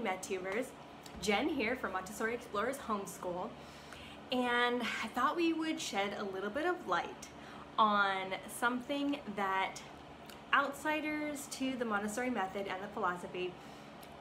morning, MedTubers. Jen here from Montessori Explorers Homeschool, and I thought we would shed a little bit of light on something that outsiders to the Montessori method and the philosophy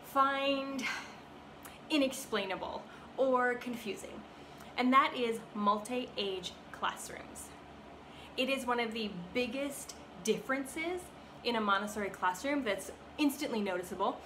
find inexplainable or confusing, and that is multi-age classrooms. It is one of the biggest differences in a Montessori classroom that's instantly noticeable,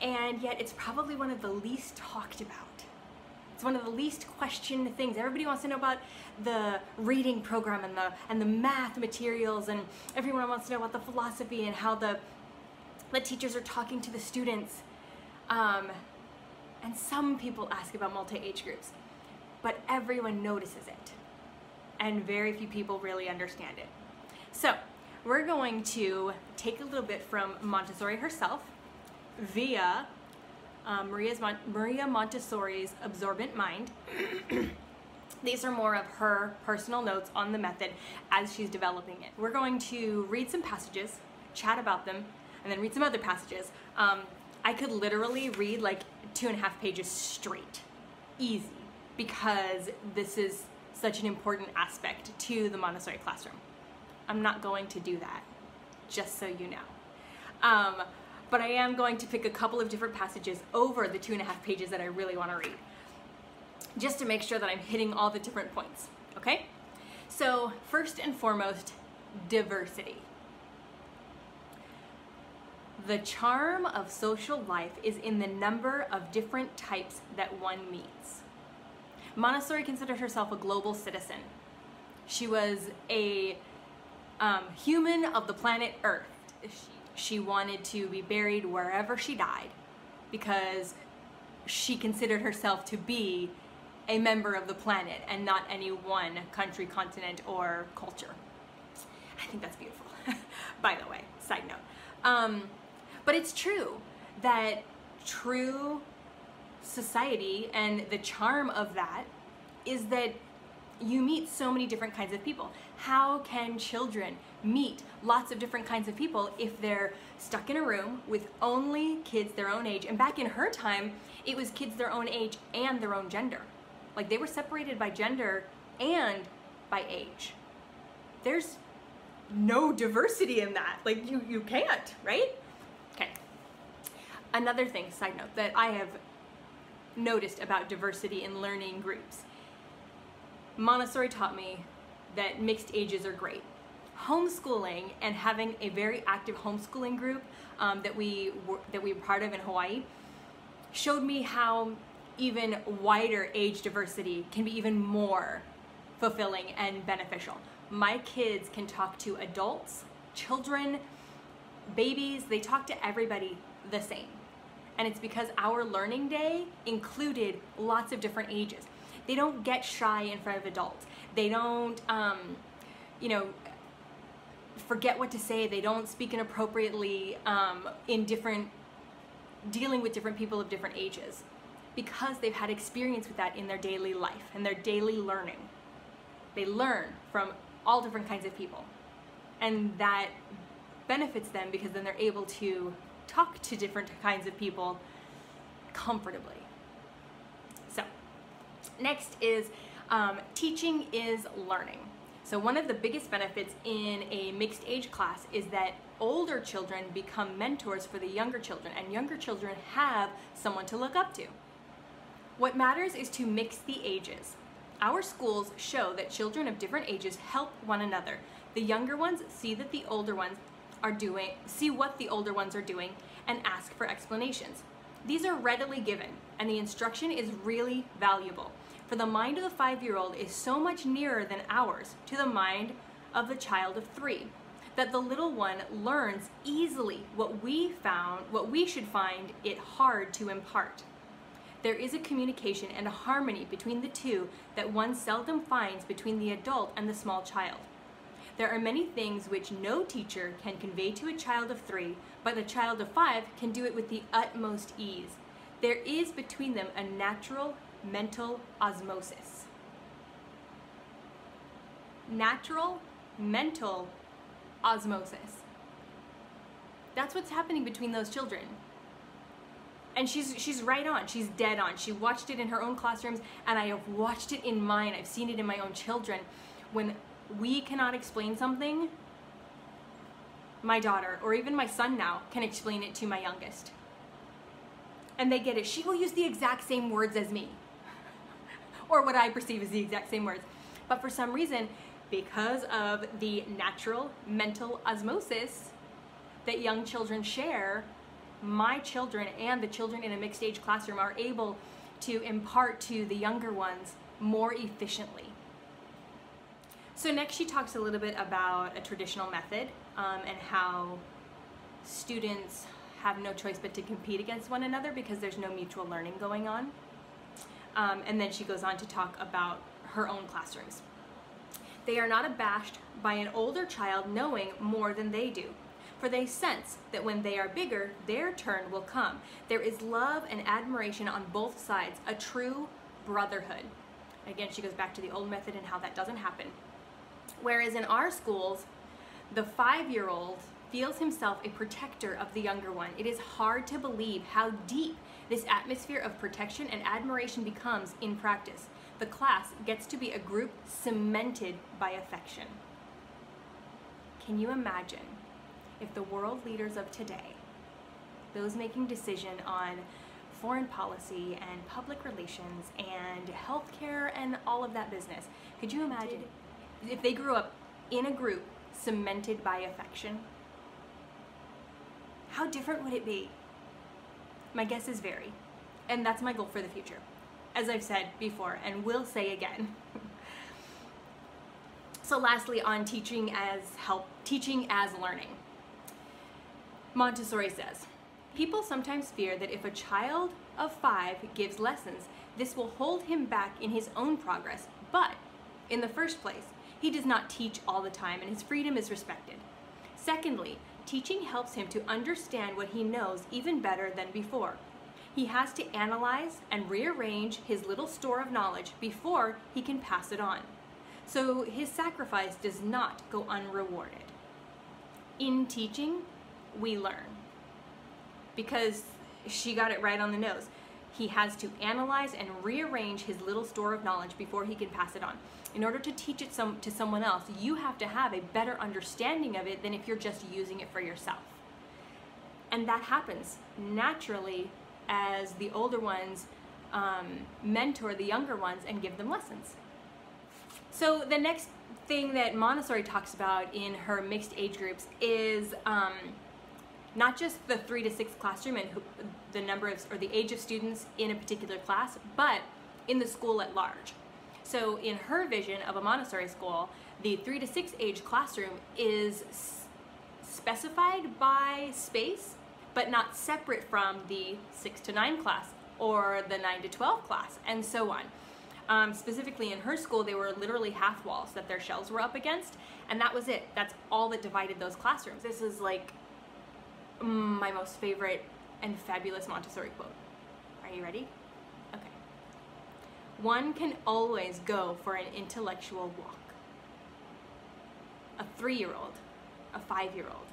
and yet it's probably one of the least talked about. It's one of the least questioned things. Everybody wants to know about the reading program and the math materials, and everyone wants to know about the philosophy and how the teachers are talking to the students. And some people ask about multi-age groups, but everyone notices it, and very few people really understand it. So we're going to take a little bit from Montessori herself via Maria Montessori's Absorbent Mind. These are more of her personal notes on the method as she's developing it. We're going to read some passages, chat about them, and then read some other passages. I could literally read like 2.5 pages straight, easy, because this is such an important aspect to the Montessori classroom. I'm not going to do that, just so you know. But I am going to pick a couple of different passages over the 2.5 pages that I really want to read, just to make sure that I'm hitting all the different points, okay? So first and foremost, diversity. The charm of social life is in the number of different types that one meets. Montessori considered herself a global citizen. She was a human of the planet Earth. She wanted to be buried wherever she died because she considered herself to be a member of the planet and not any one country, continent, or culture. I think that's beautiful, by the way, side note. But it's true that true society and the charm of that is that you meet so many different kinds of people. How can children meet lots of different kinds of people if they're stuck in a room with only kids their own age? And back in her time, it was kids their own age and their own gender. Like, they were separated by gender and by age. There's no diversity in that. Like, you can't, right? Okay. Another thing, side note, that I have noticed about diversity in learning groups. Montessori taught me that mixed ages are great. Homeschooling and having a very active homeschooling group that we were part of in Hawaii showed me how even wider age diversity can be even more fulfilling and beneficial. My kids can talk to adults, children, babies, they talk to everybody the same. And it's because our learning day included lots of different ages. They don't get shy in front of adults. They don't, forget what to say. They don't speak inappropriately dealing with different people of different ages, because they've had experience with that in their daily life and their daily learning. They learn from all different kinds of people, and that benefits them because then they're able to talk to different kinds of people comfortably. So next is teaching is learning. So one of the biggest benefits in a mixed age class is that older children become mentors for the younger children, and younger children have someone to look up to. What matters is to mix the ages. Our schools show that children of different ages help one another. The younger ones see what the older ones are doing, and ask for explanations. These are readily given, and the instruction is really valuable. For the mind of the 5-year-old is so much nearer than ours to the mind of the child of 3, that the little one learns easily what we should find it hard to impart. There is a communication and a harmony between the two that one seldom finds between the adult and the small child. There are many things which no teacher can convey to a child of 3, but a child of 5 can do it with the utmost ease. There is between them a natural mental osmosis. Natural mental osmosis. That's what's happening between those children. And she's right on, she's dead on. She watched it in her own classrooms, and I have watched it in mine. I've seen it in my own children. When we cannot explain something, my daughter, or even my son now, can explain it to my youngest. And they get it. She will use the exact same words as me, or what I perceive as the exact same words. But for some reason, because of the natural mental osmosis that young children share, my children and the children in a mixed age classroom are able to impart to the younger ones more efficiently. So next she talks a little bit about a traditional method and how students have no choice but to compete against one another because there's no mutual learning going on. And then she goes on to talk about her own classrooms. They are not abashed by an older child knowing more than they do, for they sense that when they are bigger, their turn will come. There is love and admiration on both sides, a true brotherhood. Again, she goes back to the old method and how that doesn't happen. Whereas in our schools, the 5-year-old feels himself a protector of the younger one. It is hard to believe how deep this atmosphere of protection and admiration becomes in practice. The class gets to be a group cemented by affection. Can you imagine if the world leaders of today, those making decision on foreign policy and public relations and healthcare and all of that business, could you imagine if they grew up in a group cemented by affection? How different would it be? My guess is very, and that's my goal for the future, as I've said before and will say again. So lastly, on teaching as learning. Montessori says, people sometimes fear that if a child of 5 gives lessons, this will hold him back in his own progress. But in the first place, he does not teach all the time and his freedom is respected. Secondly, teaching helps him to understand what he knows even better than before. He has to analyze and rearrange his little store of knowledge before he can pass it on. So his sacrifice does not go unrewarded. In teaching, we learn. Because she got it right on the nose. He has to analyze and rearrange his little store of knowledge before he can pass it on. In order to teach it to someone else, you have to have a better understanding of it than if you're just using it for yourself. And that happens naturally as the older ones mentor the younger ones and give them lessons. So the next thing that Montessori talks about in her mixed age groups is not just the 3 to 6 classroom and the number of, or the age of students in a particular class, but in the school at large. So in her vision of a Montessori school, the 3 to 6 age classroom is specified by space, but not separate from the 6 to 9 class or the 9 to 12 class, and so on. Specifically in her school, they were literally half walls that their shelves were up against, and that was it. That's all that divided those classrooms. This is like my most favorite and fabulous Montessori quote. Are you ready? Okay. One can always go for an intellectual walk. A 3-year-old, a 5-year-old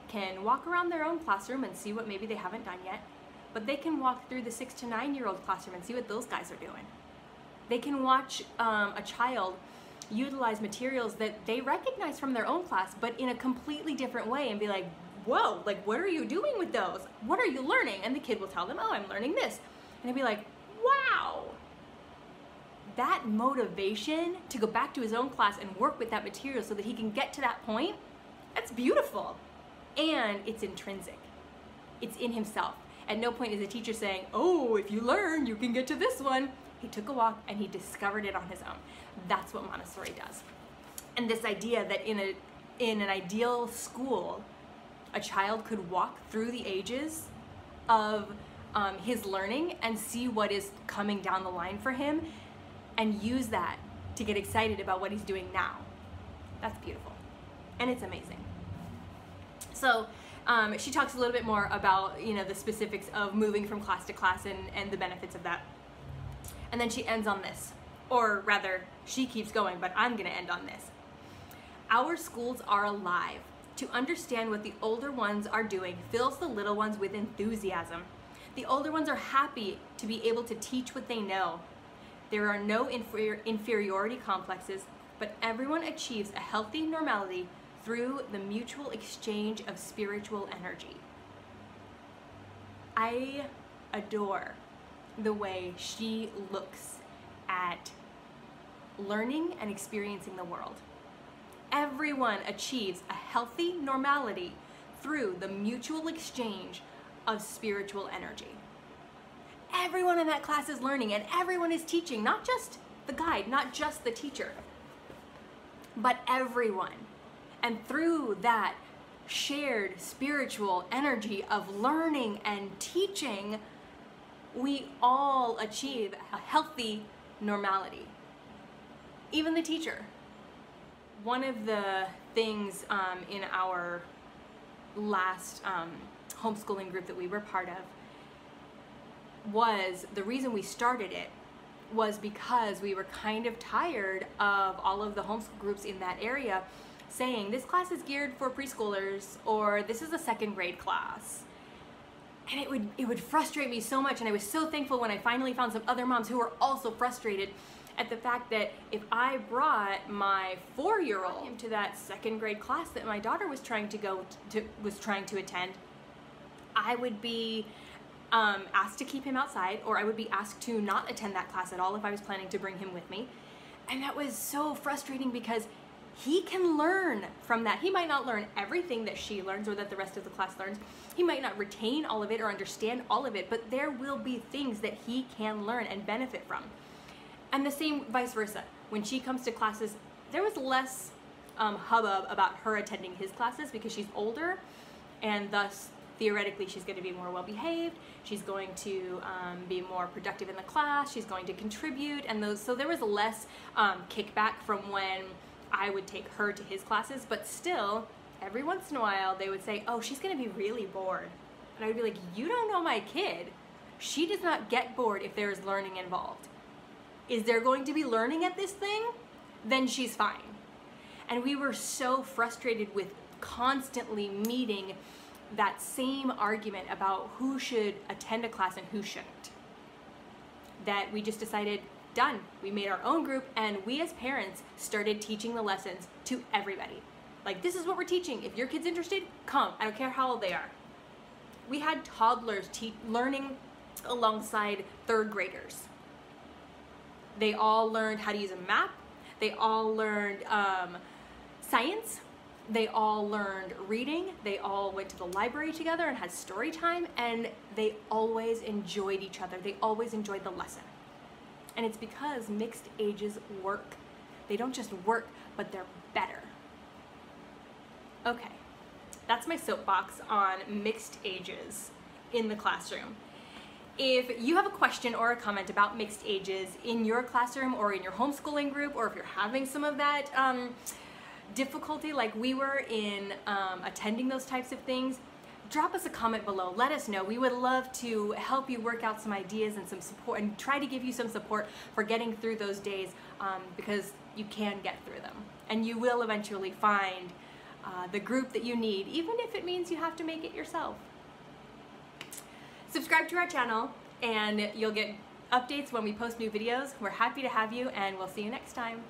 can walk around their own classroom and see what maybe they haven't done yet, but they can walk through the 6 to 9-year-old classroom and see what those guys are doing. They can watch a child utilize materials that they recognize from their own class, but in a completely different way, and be like, whoa, like, what are you doing with those? What are you learning? And the kid will tell them, oh, I'm learning this. And they'll be like, wow. That motivation to go back to his own class and work with that material so that he can get to that point, that's beautiful. And it's intrinsic. It's in himself. At no point is the teacher saying, oh, if you learn, you can get to this one. He took a walk and he discovered it on his own. That's what Montessori does. And this idea that in an ideal school, a child could walk through the ages of his learning and see what is coming down the line for him and use that to get excited about what he's doing now. That's beautiful. And it's amazing. So she talks a little bit more about, you know, the specifics of moving from class to class and the benefits of that. And then she ends on this, or rather, she keeps going, but I'm gonna end on this. Our schools are alive. To understand what the older ones are doing fills the little ones with enthusiasm. The older ones are happy to be able to teach what they know. There are no inferiority complexes, but everyone achieves a healthy normality through the mutual exchange of spiritual energy. I adore the way she looks at learning and experiencing the world. Everyone achieves a healthy normality through the mutual exchange of spiritual energy. Everyone in that class is learning and everyone is teaching, not just the guide, not just the teacher, but everyone. And through that shared spiritual energy of learning and teaching, we all achieve a healthy normality. Even the teacher. One of the things in our last homeschooling group that we were part of was, the reason we started it was because we were kind of tired of all of the homeschool groups in that area saying this class is geared for preschoolers, or this is a second grade class. And it would frustrate me so much, and I was so thankful when I finally found some other moms who were also frustrated at the fact that if I brought my 4-year-old into that second grade class that my daughter was trying to attend, I would be asked to keep him outside, or I would be asked to not attend that class at all if I was planning to bring him with me. And that was so frustrating because he can learn from that. He might not learn everything that she learns or that the rest of the class learns. He might not retain all of it or understand all of it, but there will be things that he can learn and benefit from. And the same vice versa. When she comes to classes, there was less hubbub about her attending his classes because she's older, and thus theoretically she's going to be more well-behaved, she's going to be more productive in the class, she's going to contribute, and so there was less kickback from when I would take her to his classes. But still, every once in a while they would say, oh, she's going to be really bored. And I would be like, you don't know my kid. She does not get bored if there is learning involved. Is there going to be learning at this thing? Then she's fine. And we were so frustrated with constantly meeting that same argument about who should attend a class and who shouldn't, that we just decided, done. We made our own group, and we as parents started teaching the lessons to everybody. Like, this is what we're teaching. If your kid's interested, come. I don't care how old they are. We had toddlers learning alongside 3rd graders. They all learned how to use a map. They all learned science. They all learned reading. They all went to the library together and had story time, and they always enjoyed each other. They always enjoyed the lesson. And it's because mixed ages work. They don't just work, but they're better. Okay, that's my soapbox on mixed ages in the classroom. If you have a question or a comment about mixed ages in your classroom or in your homeschooling group, or if you're having some of that difficulty like we were in attending those types of things, drop us a comment below. Let us know. We would love to help you work out some ideas and some support, and try to give you some support for getting through those days, because you can get through them. And you will eventually find the group that you need, even if it means you have to make it yourself. Subscribe to our channel and you'll get updates when we post new videos. We're happy to have you, and we'll see you next time.